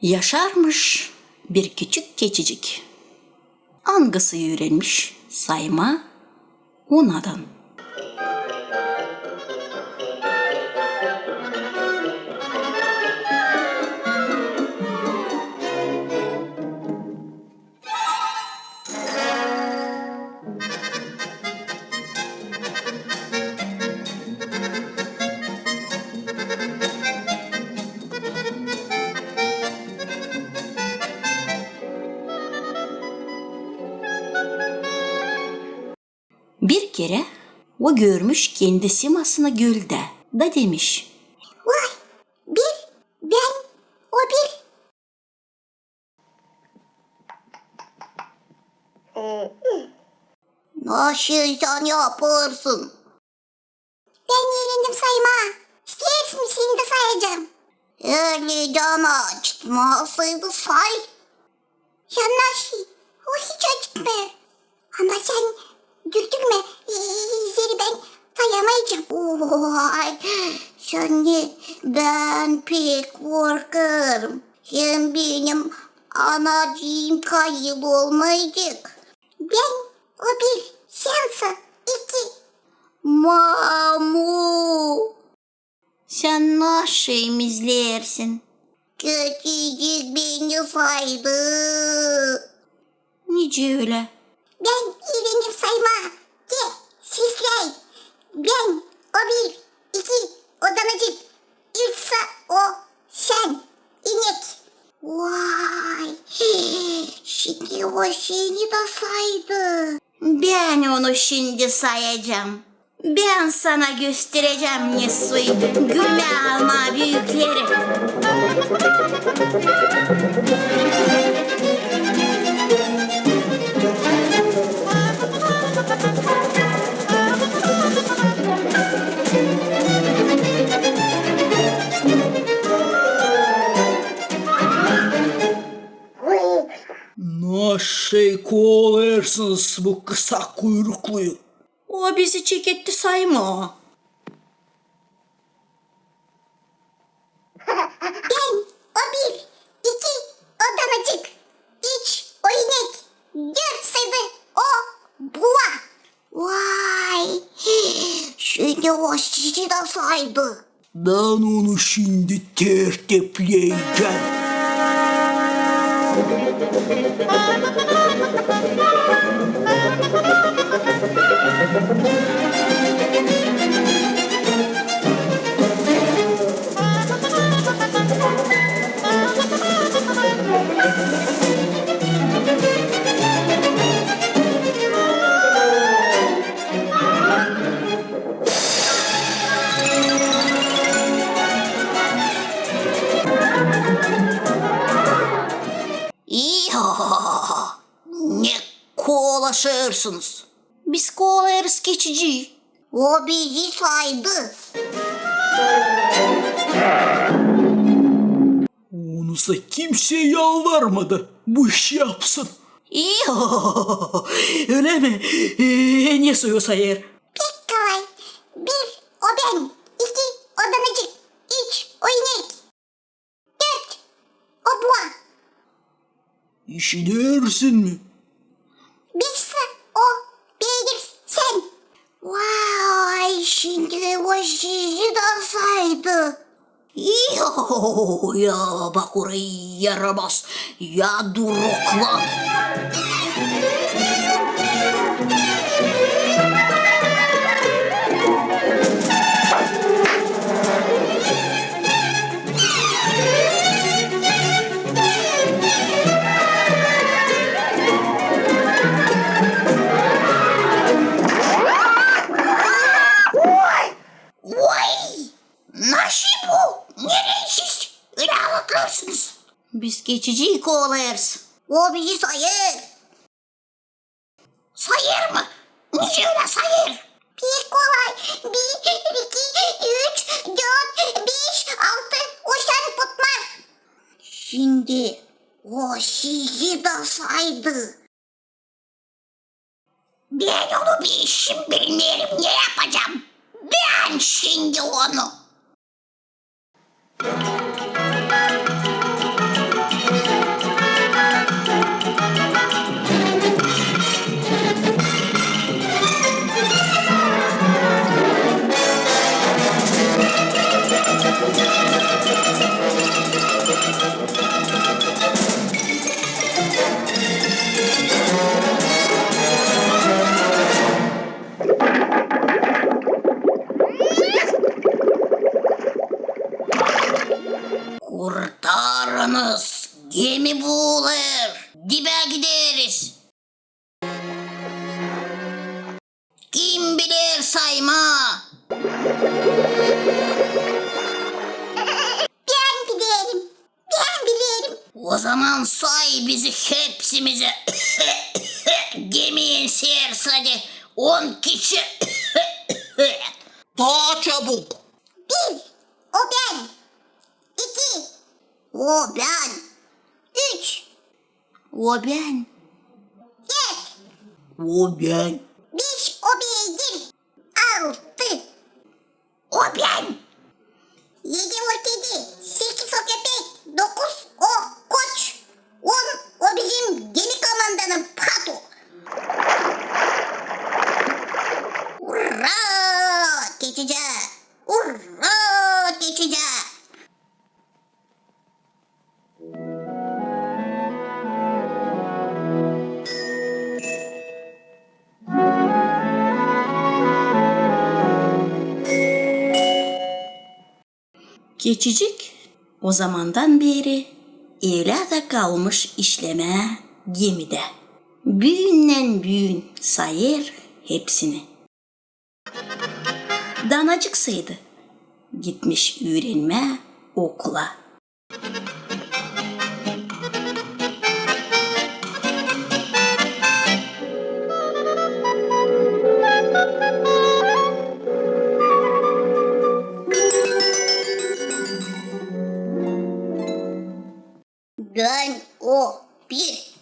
Yaşarmış bir küçük keçicik. Angası öğrenmiş sayma unadan. Bir kere o görmüş kendi simasını gölde da demiş. Vay, ben, o bir. Nasıl sen yaparsın? Ben yeğlendim sayma. İstersin seni de sayacağım. Öyle can acıtmasaydı say. Ya nasıl? O hiç acıtmıyor. Ama sen dürtükme. Seni ben sayamayacağım. Vay, seni ben pek korkarım. Sen benim anacığım kayıl olmayacak. Ben o bir, sensin iki. Mamu. Sen nasıl emizlersin? Küçücük beni saydı. Nice öyle? Ben iğrendim sayma. Ge, sizler. Ben, o bir, iki, o damacık. İlksa o, sen, inek. Vay, şimdi o şeyini de saydı. Ben onu şimdi sayacağım. Ben sana göstereceğim Nesu'yu. Güme alma büyükleri. Nasıl kovalırsınız bu kısa kuyrukluyu? O bizi çeketti sayma. Ben, o bir, iki, o damacık. Üç, o inek. Dört saydı, o buğa. Vay, şimdi o sizi de saydı. Ben onu şimdi tertepleyeceğim. İha, ne kovalaşırsınız? Biz kovalarız keçiciyi. O bizi saydı. Onusa kimse yalvarmadı bu işi yapsın. İyo, öyle mi? Nesu'yu sayar. Pek kolay. Bir, o ben. İki, o damacık. Üç, o inek. Dört, o buğa. İşinersin mi? Beşse o beygir sen. Vay, şimdi o sizi de saydı. İyo, ya bak orayı yaramaz. Ya duruklan. Vay, nasıl bu? Nereye siz? Öyle anlatlarsınız. Biz keçiciyi kovalarız. O bizi sayır. Sayır mı? Niye öyle sayır? Bir kolay. Bir, iki, üç, dört, beş, altı. O sen tutma. Şimdi o sizi de saydı. Ben onu bir işim bilmiyorum, ne yapacağım? Ben şimdi onu. Kurtarınız, gemi boğulur, dibe gideriz. Kim bilir sayma? Ben bilirim, ben bilirim. O zaman say bizi hepsimizi. Gemiye seyir hadi, 10 kişi. Daha çabuk. 1, o ben. 2, o ben. 3, O ben. 4, O ben. 5, o beygir. 6, o ben. 7, o kedi. 8, o köpek. 9, o koç. 10, o bizim gemi komandanın Pato. Hurra! Geçeceğiz. Hurra! Geçeceğiz. Keçicik o zamandan beri evlada kalmış işleme gemide. Büyünden büyün sayır hepsini. Danacıksıydı. Gitmiş öğrenme okula. Ben o bir.